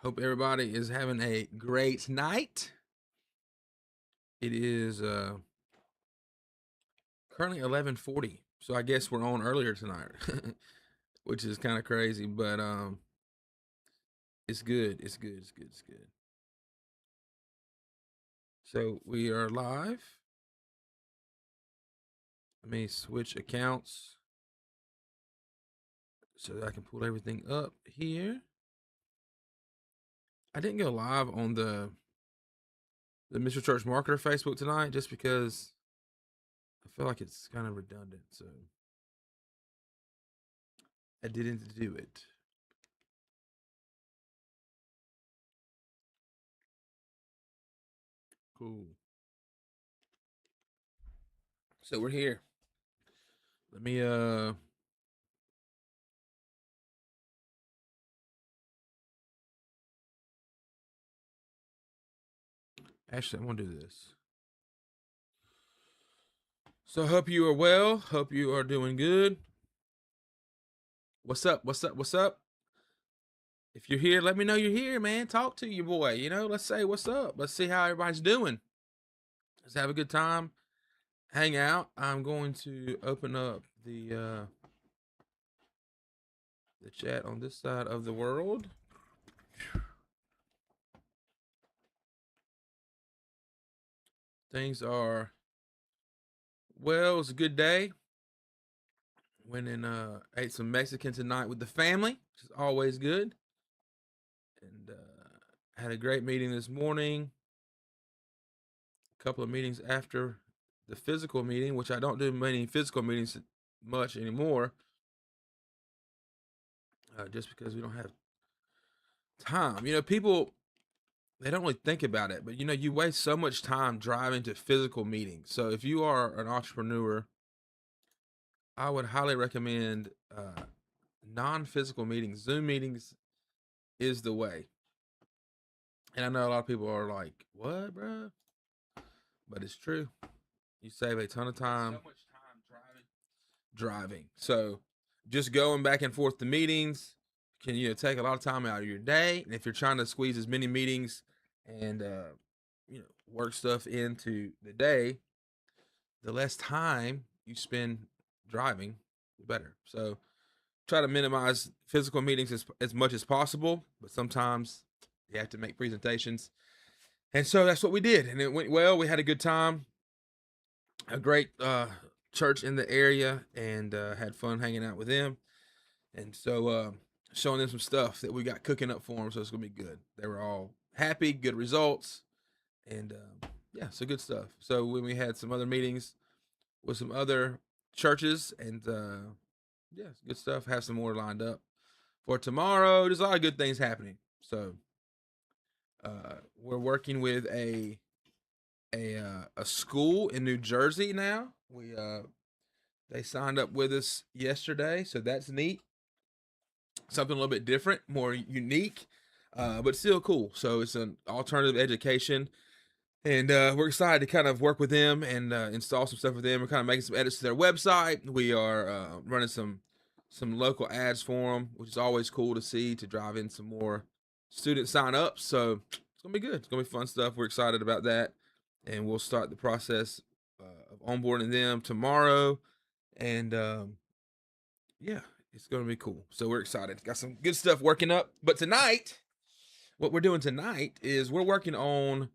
Hope everybody is having a great night. It is currently 11:40, so I guess we're on earlier tonight, which is kind of crazy, but it's good. It's good. It's good. It's good. So we are live. Let me switch accounts so that I can pull everything up here. I didn't go live on the Mr. Church Marketer Facebook tonight just because I feel like it's kind of redundant, so I didn't do it. Cool. So we're here. Let me actually I'm gonna do this. So hope you are well. Hope you are doing good. What's up? What's up? What's up? If you're here, let me know you're here, man. Talk to your boy. Let's say what's up. Let's see how everybody's doing. Let's have a good time. Hang out. I'm going to open up the chat on this side of the world. Things are well. It's a good day. Went and ate some Mexican tonight with the family, which is always good. And had a great meeting this morning. A couple of meetings after the physical meeting, which I don't do many physical meetings much anymore, just because we don't have time. People, they don't really think about it, but you waste so much time driving to physical meetings. So if you are an entrepreneur, I would highly recommend non-physical meetings. Zoom meetings is the way. And I know a lot of people are like, "What, bro?" But it's true. You save a ton of time. So much time driving. So just going back and forth to meetings can take a lot of time out of your day. And if you're trying to squeeze as many meetings and work stuff into the day, the less time you spend driving, the better. So try to minimize physical meetings as much as possible, but sometimes you have to make presentations. And so that's what we did. And it went well. We had a good time. A great church in the area, and had fun hanging out with them. And so showing them some stuff that we got cooking up for them. So it's gonna be good. They were all happy, good results, and yeah, so good stuff. So when we had some other meetings with some other churches, and yeah, good stuff. Have some more lined up for tomorrow. There's a lot of good things happening. So we're working with a school in New Jersey now. They signed up with us yesterday, so that's neat. Something a little bit different, more unique, but still cool. So it's an alternative education, and we're excited to kind of work with them and install some stuff with them. We're kind of making some edits to their website. We are running some local ads for them, which is always cool to see, to drive in some more student sign ups. So it's gonna be good. It's gonna be fun stuff. We're excited about that, and we'll start the process of onboarding them tomorrow. And yeah, it's gonna be cool. So we're excited. Got some good stuff working up. But tonight, what we're doing tonight is we're working on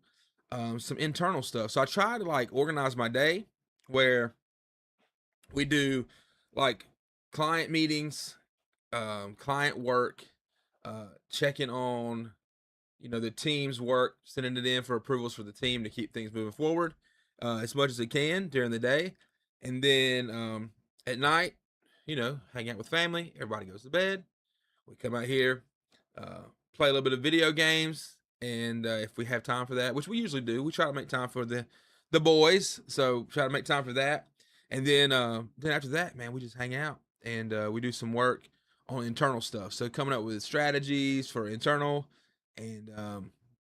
some internal stuff. So I try to like organize my day where we do like client meetings, client work, checking on the team's work, sending it in for approvals for the team to keep things moving forward as much as it can during the day, and then at night, hang out with family. Everybody goes to bed. We come out here, play a little bit of video games, and if we have time for that, which we usually do, we try to make time for the boys. So try to make time for that, and then after that, man, we just hang out and we do some work on internal stuff. So coming up with strategies for internal, and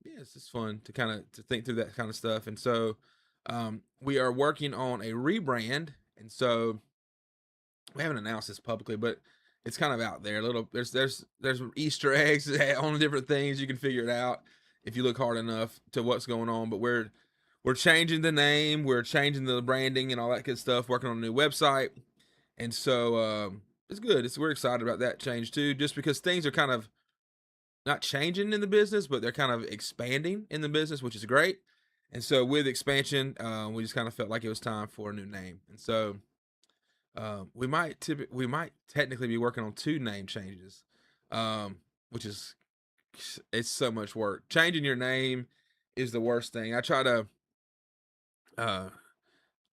yeah, it's just fun to kind of to think through that kind of stuff. And so we are working on a rebrand, and so we haven't announced this publicly, but it's kind of out there. A little there's Easter eggs on different things. You can figure it out if you look hard enough to what's going on. But we're changing the name, we're changing the branding and all that good stuff. Working on a new website, and so it's good. We're excited about that change too, just because things are kind of not changing in the business, but they're kind of expanding in the business, which is great. And so with expansion, we just kind of felt like it was time for a new name. And so we might technically be working on two name changes, which is it's so much work. Changing your name is the worst thing. I try to uh,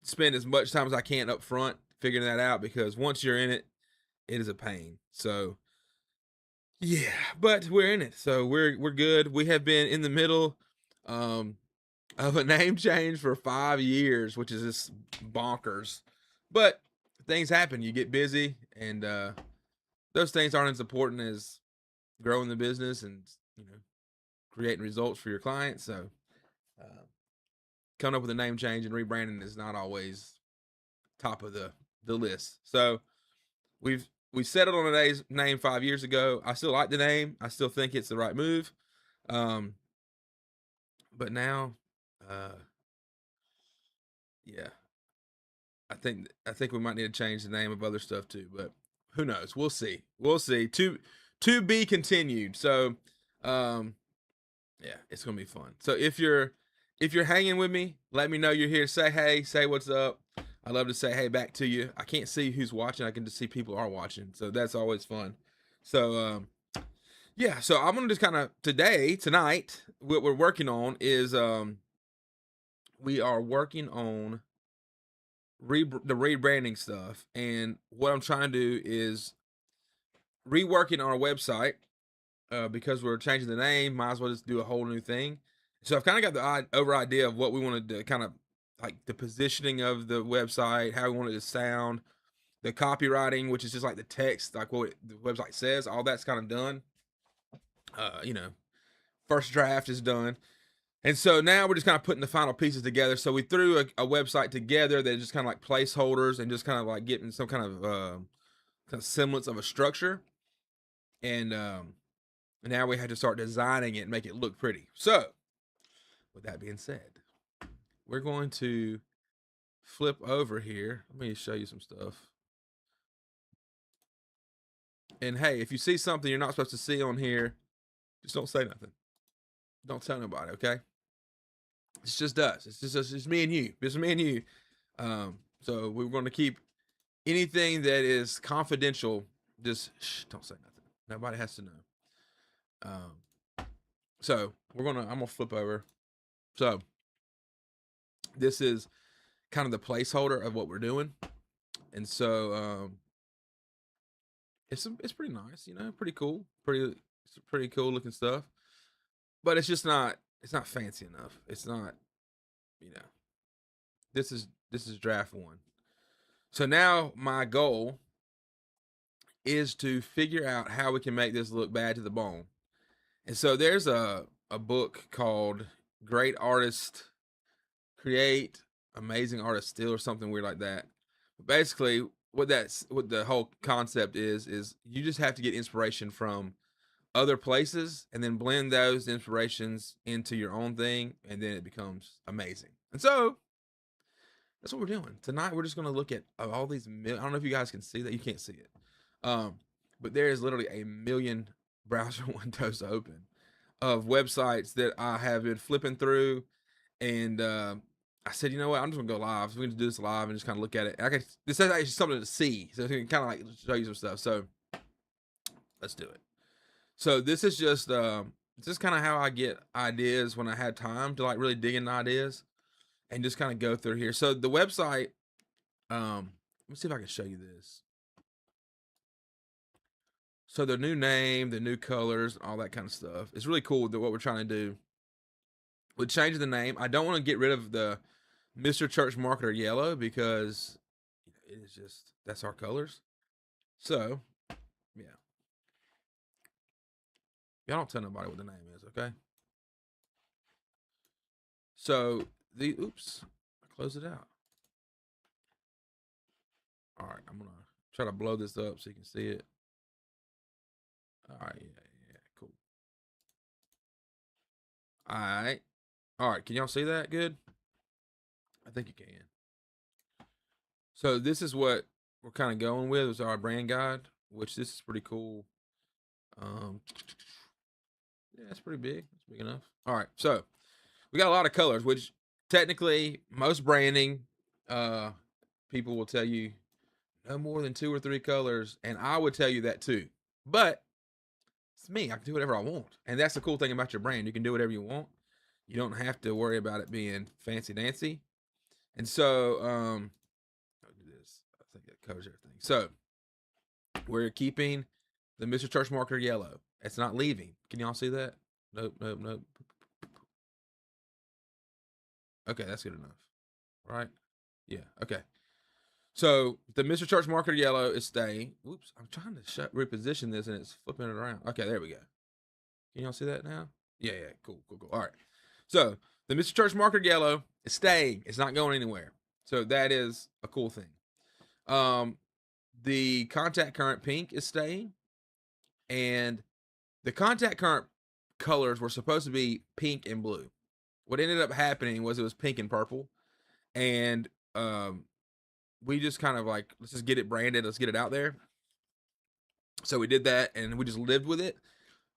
spend as much time as I can up front figuring that out because once you're in it, it is a pain. So yeah, but we're in it, so we're good. We have been in the middle um, of a name change for 5 years, which is just bonkers. But things happen. You get busy, and those things aren't as important as growing the business and creating results for your clients. So uh, coming up with a name change and rebranding is not always top of the list. So we settled on a name 5 years ago. I still like the name. I still think it's the right move. Um, but now, uh, yeah, I think we might need to change the name of other stuff too. But who knows? We'll see. We'll see. To be continued. So, um, yeah, it's gonna be fun. So if you're hanging with me, let me know you're here. Say hey. Say what's up. I love to say hey back to you. I can't see who's watching. I can just see people are watching. So that's always fun. So yeah. So I'm gonna just kind of tonight. What we're working on is we are working on the rebranding stuff, and what I'm trying to do is reworking our website because we're changing the name. Might as well just do a whole new thing. So I've kind of got the over idea of what we wanted to kind of like the positioning of the website, how we wanted it to sound, the copywriting, which is just like the text, like what the website says. All that's kind of done. Uh, you know, First draft is done. And so now we're just kind of putting the final pieces together. So we threw a website together that just kind of like placeholders and just kind of like getting some kind of semblance of a structure. And now we had to start designing it and make it look pretty. So with that being said, we're going to flip over here. Let me show you some stuff. And hey, if you see something you're not supposed to see on here, just don't say nothing. Don't tell nobody, okay? It's just us. It's me and you. It's me and you. So we're going to keep anything that is confidential. Just don't say nothing. Nobody has to know. So I'm gonna flip over. So this is kind of the placeholder of what we're doing, and so it's pretty nice, pretty cool, pretty cool looking stuff. But it's not fancy enough. It's not, you know. This is draft one. So now my goal is to figure out how we can make this look bad to the bone. And so there's a book called Great Artists Create, Amazing Artists Steal, or something weird like that. But basically, what the whole concept is you just have to get inspiration from other places and then blend those inspirations into your own thing, and then it becomes amazing. And so that's what we're doing tonight. We're just going to look at all these. I don't know if you guys can see that. You can't see it, but there is literally a million browser windows open of websites that I have been flipping through, and I said, you know what, I'm just gonna go live. So we can do this live and just kind of look at it. This is actually something to see, so I can kind of like show you some stuff. So let's do it. So this is just kind of how I get ideas when I had time to like really dig into ideas and just kind of go through here. So the website, let me see if I can show you this. So the new name, the new colors, all that kind of stuff. It's really cool that what we're trying to do. With changing the name, I don't want to get rid of the Mr. Church Marketer yellow because it is just that's our colors. So yeah, y'all don't tell nobody what the name is, okay? So oops, I closed it out. All right, I'm gonna try to blow this up so you can see it. All right, yeah, cool. All right, all right. Can y'all see that good? I think you can. So this is what we're kind of going with is our brand guide, which this is pretty cool. Um, yeah, it's pretty big. It's big enough. All right, so we got a lot of colors, which technically most branding people will tell you no more than 2 or 3 colors, and I would tell you that too. But it's me. I can do whatever I want, and that's the cool thing about your brand. You can do whatever you want. You don't have to worry about it being fancy dancy. And so, I'll do this. I think that covers everything. So we're keeping the Mr. Church marker yellow. It's not leaving. Can y'all see that? Nope, nope, nope. Okay, that's good enough. Right? Yeah, okay. So the Mr. Church marker yellow is staying. Whoops, I'm trying to reposition this and it's flipping it around. Okay, there we go. Can y'all see that now? Yeah, cool. All right. So the Mr. Church marker yellow is staying. It's not going anywhere. So that is a cool thing. The contact current pink is staying, and the contact current colors were supposed to be pink and blue. What ended up happening was it was pink and purple, and we just kind of like, let's just get it branded, let's get it out there. So we did that, and we just lived with it.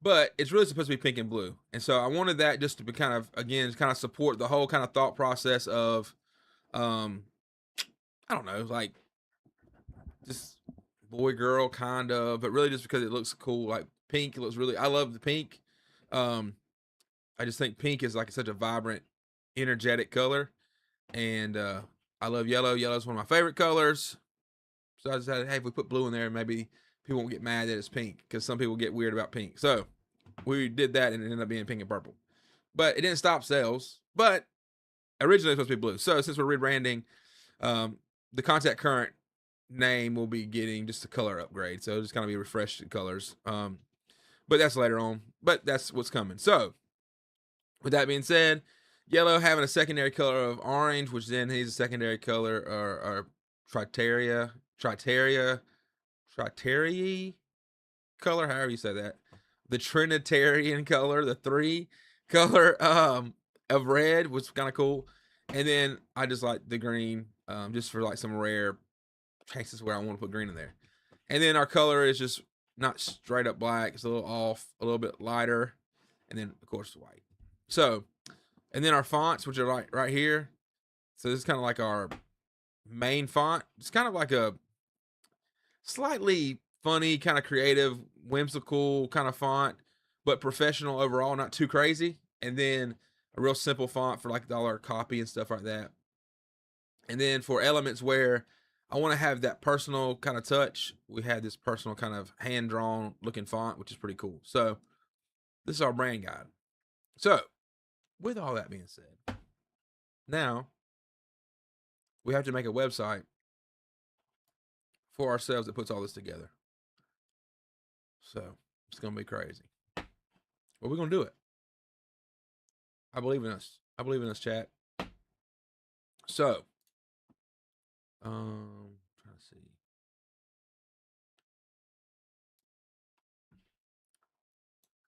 But it's really supposed to be pink and blue, and so I wanted that just to be kind of, again, kind of support the whole kind of thought process of, I don't know, like just boy girl kind of, but really just because it looks cool. Like pink, it looks really. I love the pink. I just think pink is like such a vibrant, energetic color, and I love yellow. Yellow is one of my favorite colors. So I decided, hey, if we put blue in there, maybe people won't get mad that it's pink because some people get weird about pink. So we did that, and it ended up being pink and purple. But it didn't stop sales. But originally it was supposed to be blue. So since we're rebranding, the contact current name will be getting just a color upgrade. So it's going to be refreshed colors. But that's later on. But that's what's coming. So with that being said, yellow having a secondary color of orange, which then needs a secondary color or triteria color, however you say that. The Trinitarian color, the 3 color of red was kind of cool. And then I just like the green, just for like some rare cases where I want to put green in there. And then our color is just not straight up black. It's a little off, a little bit lighter. And then, of course, white. So, and then our fonts, which are right here. So this is kind of like our main font. It's kind of like a slightly funny, kind of creative, whimsical kind of font, but professional overall, not too crazy. And then a real simple font for like all our copy and stuff like that. And then for elements where I want to have that personal kind of touch, we have this personal kind of hand-drawn looking font, which is pretty cool. So this is our brand guide. So with all that being said, now we have to make a website for ourselves that puts all this together. So it's going to be crazy. But we're going to do it. I believe in us. I believe in us, chat. So, trying to see.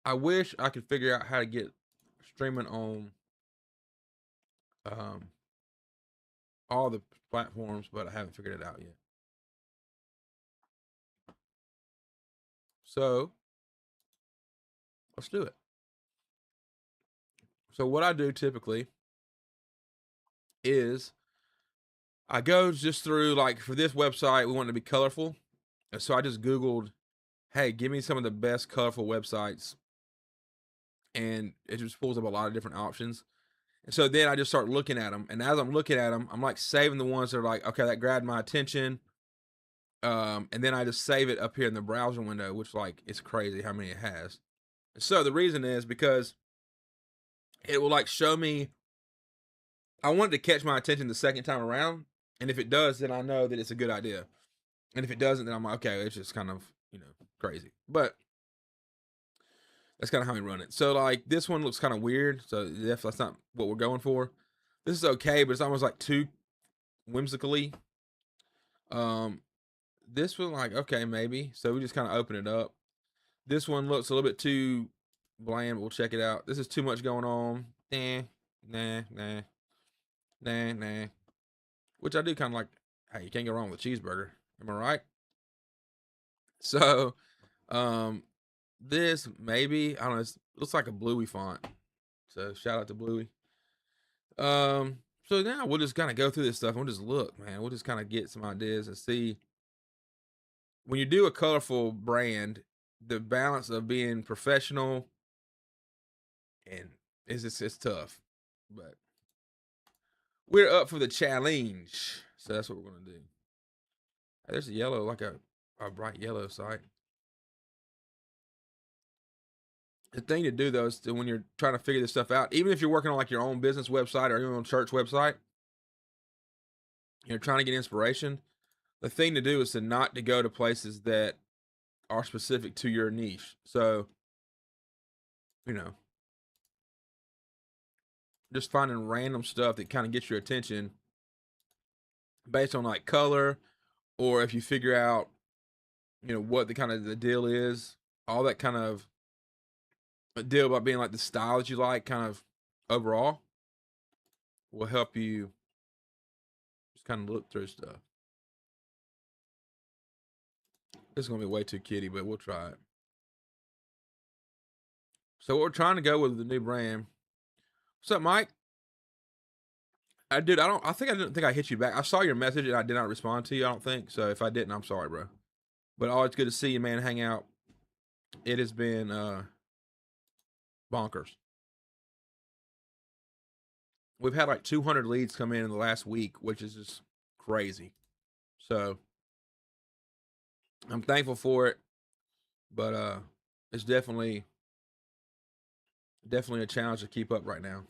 I wish I could figure out how to get streaming on all the platforms, but I haven't figured it out yet. So let's do it. So what I do typically is I go just through, like for this website, we want it to be colorful. And so I just Googled, hey, give me some of the best colorful websites. And it just pulls up a lot of different options. And so then I just start looking at them. And as I'm looking at them, I'm like saving the ones that are like, okay, that grabbed my attention. And then I just save it up here in the browser window, which like it's crazy how many it has. And so the reason is because it will like show me. I want it to catch my attention the second time around, and if it does, then I know that it's a good idea. And if it doesn't, then I'm like, okay, it's just kind of crazy. But that's kind of how we run it. So like this one looks kind of weird, so that's not what we're going for. This is okay, but it's almost like too whimsically. This one, like, okay, maybe. So we just kind of open it up. This one looks a little bit too bland. We'll check it out. This is too much going on. Nah. Which I do kind of like. Hey, you can't go wrong with a cheeseburger. Am I right? So, this maybe, I don't know, it looks like a Bluey font. So shout out to Bluey. So now we'll just kind of go through this stuff and we'll just look, man. We'll just kind of get some ideas and see. When you do a colorful brand, the balance of being professional and it's tough. But we're up for the challenge. So that's what we're gonna do. Hey, there's a yellow, like a bright yellow site. The thing to do though is to, when you're trying to figure this stuff out, even if you're working on like your own business website or your own church website, you're trying to get inspiration. The thing to do is to not to go to places that are specific to your niche. So, you know, just finding random stuff that kind of gets your attention based on like color, or if you figure out, you know, what the kind of the deal is, all that kind of a deal about being like the style that you like, kind of overall, will help you just kind of look through stuff. This is gonna be way too kiddie, but we'll try it. So what we're trying to go with the new brand. What's up, Mike? I did. I think I didn't think I hit you back. I saw your message and I did not respond to you. I don't think so. If I didn't, I'm sorry, bro. But always good to see you, man. Hang out. It has been bonkers. We've had like 200 leads come in the last week, which is just crazy. So I'm thankful for it, but it's definitely a challenge to keep up right now.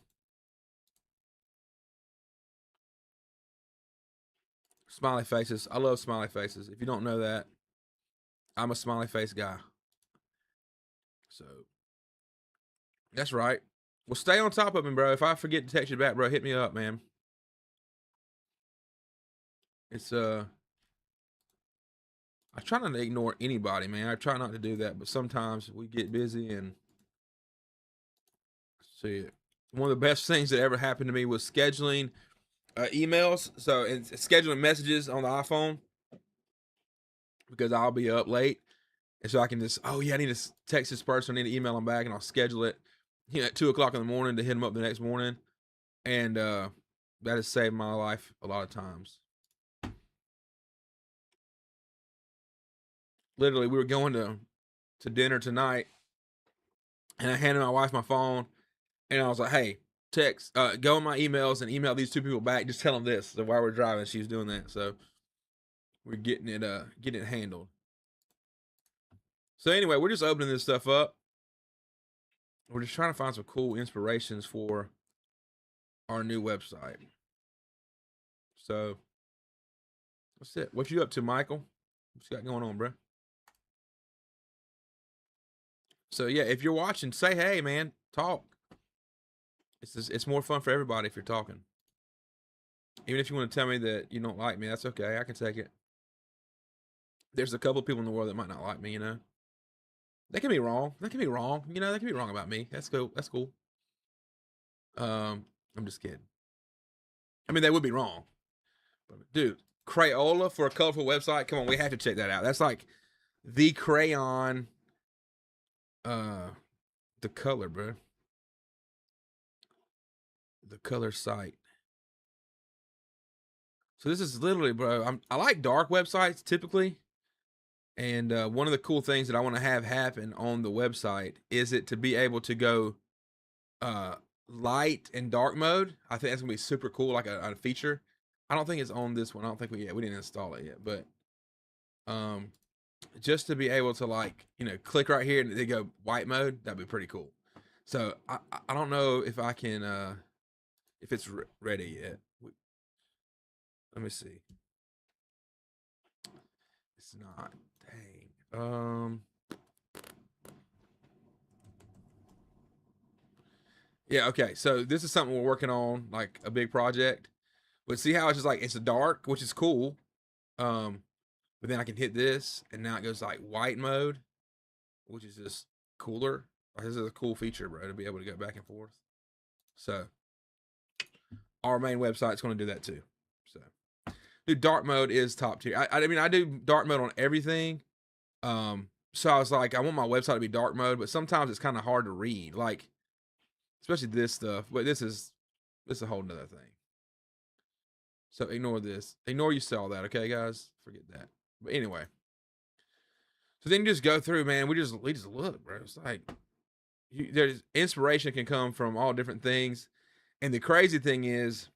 Smiley faces. I love smiley faces. If you don't know that, I'm a smiley face guy. So that's right. Well, stay on top of me, bro. If I forget to text you back, bro, hit me up, man. It's I try not to ignore anybody, man. I try not to do that, but sometimes we get busy and see it. One of the best things that ever happened to me was scheduling emails. So and scheduling messages on the iPhone because I'll be up late, and so I can just, oh yeah, I need to text this person, I need to email them back, and I'll schedule it, you know, at 2 o'clock in the morning to hit them up the next morning, and that has saved my life a lot of times. Literally, we were going to dinner tonight, and I handed my wife my phone, and I was like, hey, text, go in my emails and email these two people back. Just tell them this. So while we're driving, she was doing that. So we're getting it handled. So anyway, we're just opening this stuff up. We're just trying to find some cool inspirations for our new website. So that's it. What you up to, Michael? What you got going on, bro? So yeah, if you're watching, say hey, man. Talk. It's more fun for everybody if you're talking. Even if you want to tell me that you don't like me, that's okay. I can take it. There's a couple people in the world that might not like me, you know. They can be wrong. They can be wrong. You know, they can be wrong about me. That's cool. That's cool. I'm just kidding. I mean, they would be wrong. But dude, Crayola for a colorful website. Come on, we have to check that out. That's like the crayon, the color, bro. The color site. So this is literally, bro. I like dark websites typically, and one of the cool things that I want to have happen on the website is it to be able to go light and dark mode. I think that's gonna be super cool, like a feature. I don't think it's on this one. I don't think we didn't install it yet, but just to be able to, like, you know, click right here and they go white mode, that'd be pretty cool. So I don't know if I can if it's ready yet. Let me see. It's not. Dang. Yeah, okay. So this is something we're working on, like a big project. But see how it's just like it's dark, which is cool. But then I can hit this, and now it goes like white mode. which is just cooler. This is a cool feature, bro, to be able to go back and forth. So our main website's going to do that too. So, dude, dark mode is top tier. I mean, I do dark mode on everything. So I was like, I want my website to be dark mode, but sometimes it's kind of hard to read, like especially this stuff. But this is a whole nother thing. So ignore this. Ignore you saw that, okay, guys? Forget that. But anyway, so then you just go through, man. We just look, bro. It's like there's inspiration can come from all different things, and the crazy thing is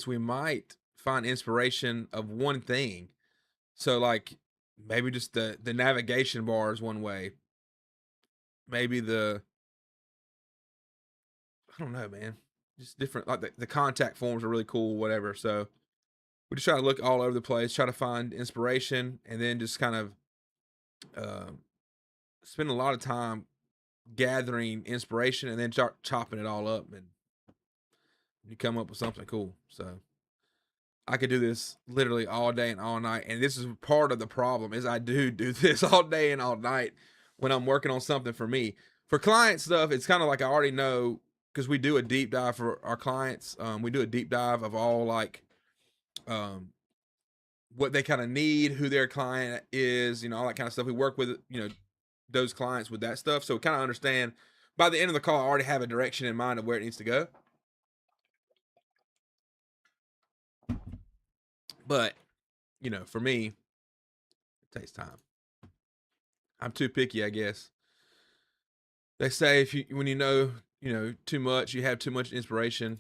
we might find inspiration of one thing. So like maybe just the navigation bar is one way. Maybe I don't know, man. Just different, like the contact forms are really cool, whatever. So we just try to look all over the place, try to find inspiration, and then just kind of uh, spend a lot of time gathering inspiration, and then start chopping it all up, and you come up with something cool. So I could do this literally all day and all night, and this is part of the problem is I do this all day and all night when I'm working on something for me. For client stuff, it's kind of like I already know because we do a deep dive for our clients. We do a deep dive of all like um, what they kind of need, who their client is, all that kind of stuff. We work with those clients with that stuff, so we kind of understand. By the end of the call, I already have a direction in mind of where it needs to go. But for me, it takes time. I'm too picky, I guess. They say when you know too much, you have too much inspiration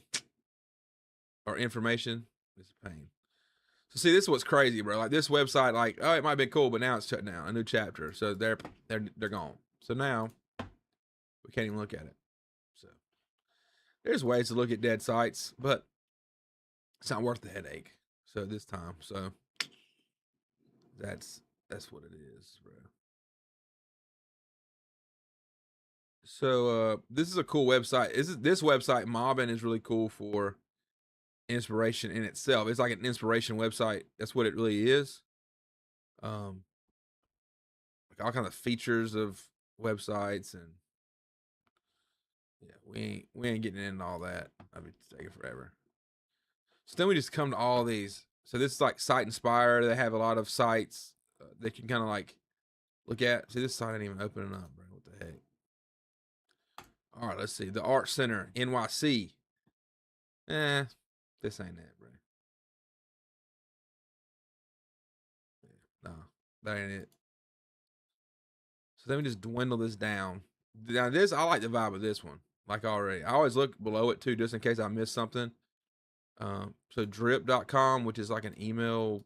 or information. It's a pain. So see, this is what's crazy, bro. Like this website, like it might be cool, but now it's shut down. A new chapter, so they're gone. So now we can't even look at it. So there's ways to look at dead sites, but it's not worth the headache. So this time, so that's what it is, bro. So this is a cool website. This website Mobbin is really cool for inspiration in itself. It's like an inspiration website. That's what it really is. Um, like all kind of features of websites, and yeah, we ain't getting into all that. I'd be taking forever. So then we just come to all these. So this is like Site Inspire. They have a lot of sites that you can kind of like look at. See, this site ain't even opening up, bro. What the heck? All right, let's see. The Art Center NYC. This ain't it, bro. No, that ain't it. So let me just dwindle this down. Now this, I like the vibe of this one. Like already, I always look below it too, just in case I miss something. So drip.com, which is like an email.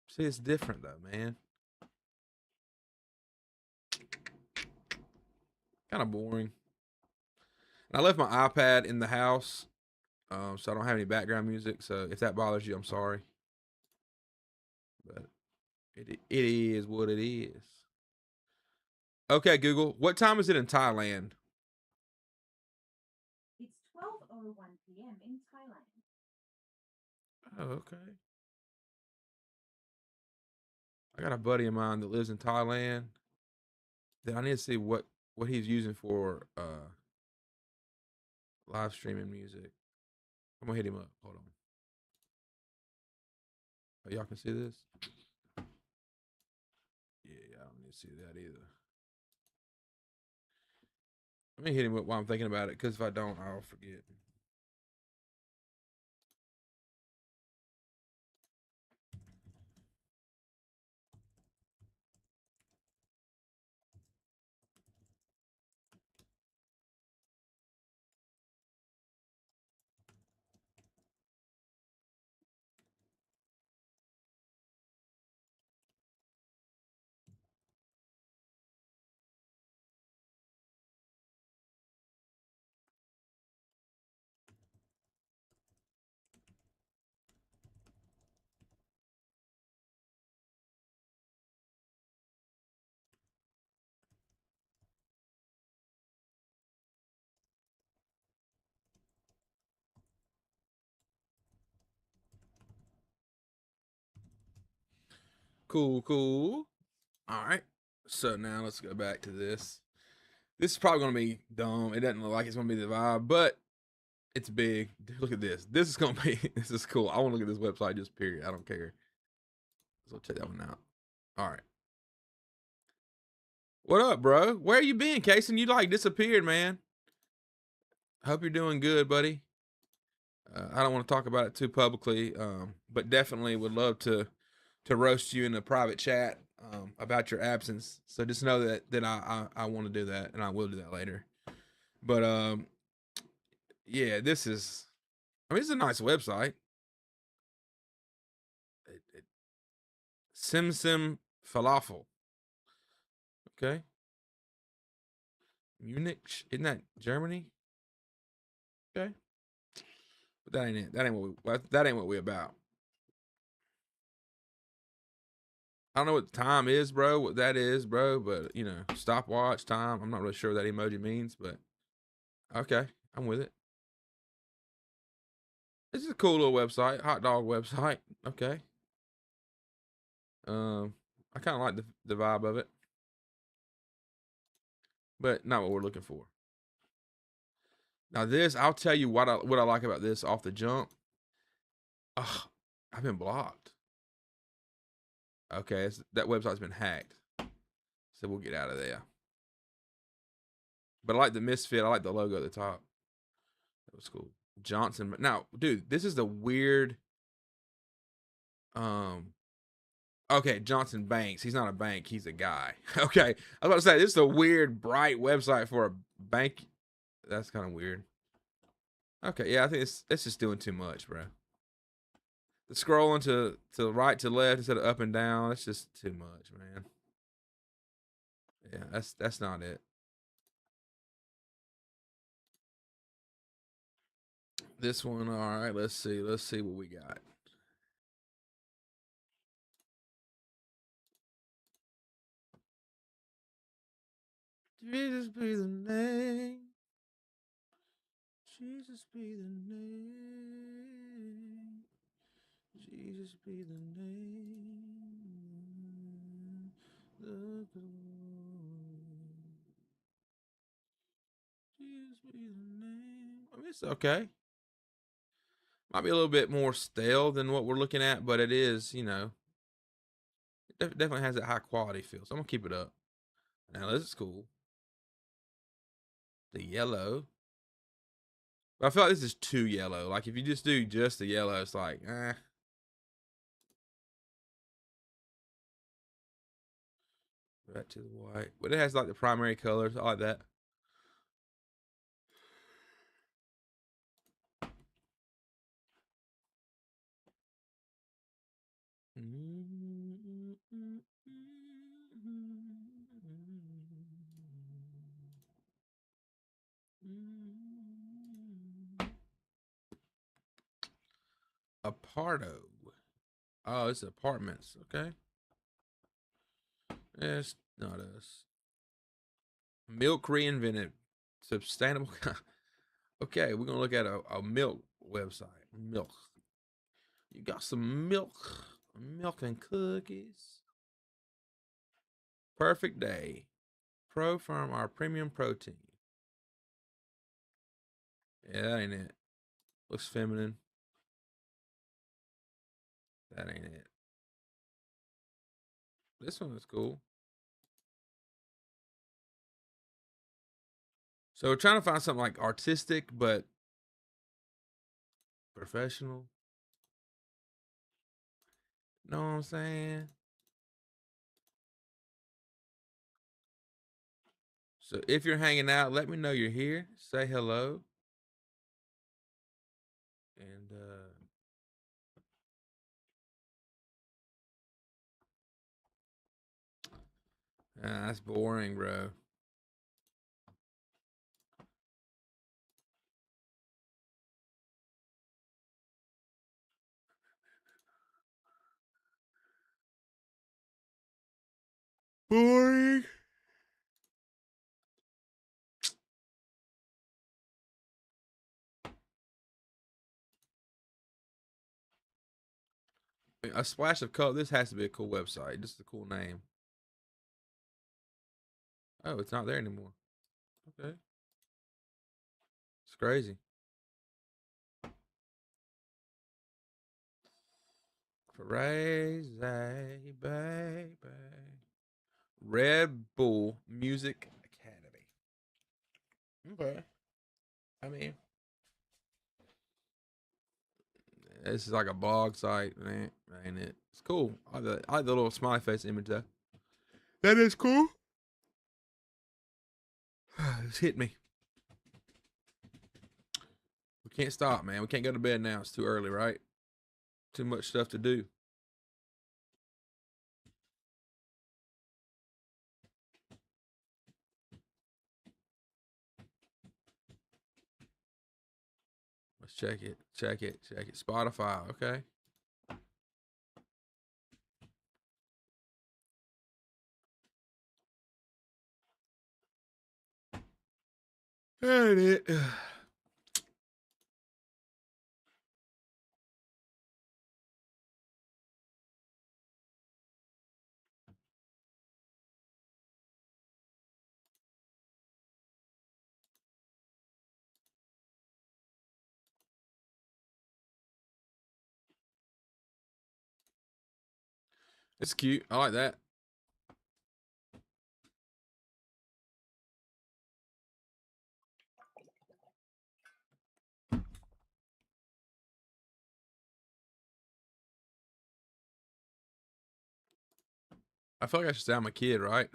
See, it's different though, man. Kind of boring. And I left my iPad in the house, so I don't have any background music. So if that bothers you, I'm sorry. But it is what it is. Okay, Google. What time is it in Thailand? It's 12:01 p.m. in Thailand. Oh, okay. I got a buddy of mine that lives in Thailand. Then I need to see what he's using for live streaming music. I'm gonna hit him up. Hold on. Oh, y'all can see this? Yeah, I don't need to see that either. Let me hit him up while I'm thinking about it, because if I don't, I'll forget. Cool, cool. All right. So now let's go back to this. This is probably gonna be dumb. It doesn't look like it's gonna be the vibe, but it's big. Look at this. This is gonna be. This is cool. I want to look at this website. Just period. I don't care. So check that one out. All right. What up, bro? Where you been, Kason? You like disappeared, man. Hope you're doing good, buddy. I don't want to talk about it too publicly, but definitely would love to roast you in a private chat about your absence. So just know that I want to do that, and I will do that later. But yeah, this is. I mean, it's a nice website. Sim Falafel. Okay. Munich, isn't that Germany? Okay. But that ain't it. That ain't what we about. I don't know what time is, bro. What that is, bro. But you know, stopwatch time. I'm not really sure what that emoji means, but okay, I'm with it. This is a cool little website, hot dog website. Okay. I kind of like the vibe of it, but not what we're looking for. Now this, I'll tell you what I like about this off the jump. Ugh, I've been blocked. Okay, that website's been hacked, so we'll get out of there. But I like the misfit. I like the logo at the top. That was cool. Johnson. Now, dude, this is the weird. Okay, Johnson Banks. He's not a bank. He's a guy. Okay, I was about to say this is a weird, bright website for a bank. That's kind of weird. Okay, yeah, I think it's just doing too much, bro. The scrolling to right to left instead of up and down. It's just too much, man. Yeah, that's not it. This one, all right. Let's see what we got. Jesus be the name. Jesus be the name. Jesus be the name. The Jesus be the name. I mean, it's okay. Might be a little bit more stale than what we're looking at, but it is, you know, it definitely has that high quality feel. So I'm gonna keep it up. Now this is cool. The yellow. But I feel like this is too yellow. Like if you just do just the yellow, it's like, Back to the white. But it has like the primary colors. I like that. Aparto. Oh, it's apartments. Okay. It's not us. Milk reinvented. Sustainable. Okay, we're gonna look at a milk website. Milk. You got some milk and cookies. Perfect day. Pro Farm, our premium protein. Yeah, that ain't it. Looks feminine. That ain't it. This one is cool. So we're trying to find something like artistic but professional. Know what I'm saying? So if you're hanging out, let me know you're here. Say hello. And that's boring, bro. Boring. A splash of color. This has to be a cool website. This is a cool name. Oh, it's not there anymore. Okay. It's crazy. Crazy, baby. Red Bull Music Academy. Okay. I mean, this is like a blog site, man. Ain't it? It's cool. I like the little smiley face image though. That is cool. It's hit me. We can't stop, man. We can't go to bed now. It's too early, right? Too much stuff to do. Let's check it. Check it. Check it. Spotify. Okay. There it is. It's cute. I like that. I feel like I should say I'm a kid, right?